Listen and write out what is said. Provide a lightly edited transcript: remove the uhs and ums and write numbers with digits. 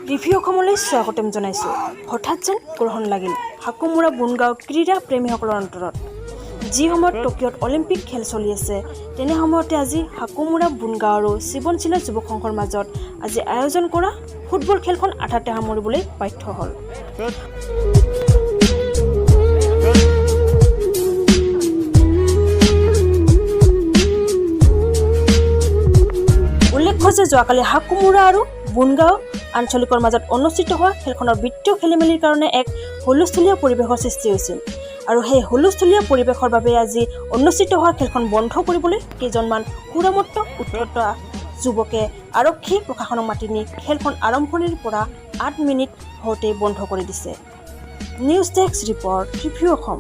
Review অসমলৈ স্বাগতম জনাইছোঁ। হঠাৎ যেন গ্ৰহণ লাগিল হাকুমুৰা বুনগাঁও ক্ৰীড়া প্ৰেমীসকলৰ অন্তৰত। যি সময়ত টকিঅ'ত অলিম্পিক খেল চলি আছে, তেনে সময়তে আজি হাকুমুৰা বুনগাঁও আৰু জীৱনশীলা যুৱক সংঘৰ মাজত আজি আয়োজন কৰা ফুটবল খেলখন আধাতে সামৰিবলৈ বাধ্য হ'ল। উল্লেখ্য যে যোৱাকালি হাকুমুৰা আৰু বুনগাঁও আঞ্চলিকৰ মাজত অনুষ্ঠিত হোৱা খেলখনৰ বিত্তীয় খেলিমেলিৰ কাৰণে এক হুলস্থুলীয়া পৰিৱেশৰ সৃষ্টি হৈছিল। আৰু সেই হুলস্থুলীয়া পৰিৱেশৰ বাবে আজি অনুষ্ঠিত হোৱা খেলখন বন্ধ কৰিবলৈ কেইজনমান সুৰামত্ত উদ্ধত যুৱকে আৰক্ষী প্ৰশাসনক মাতি নি খেলখন আৰম্ভণিৰ পৰা 8 মিনিট হওঁতেই বন্ধ কৰি দিছে। News desk report, review Assam.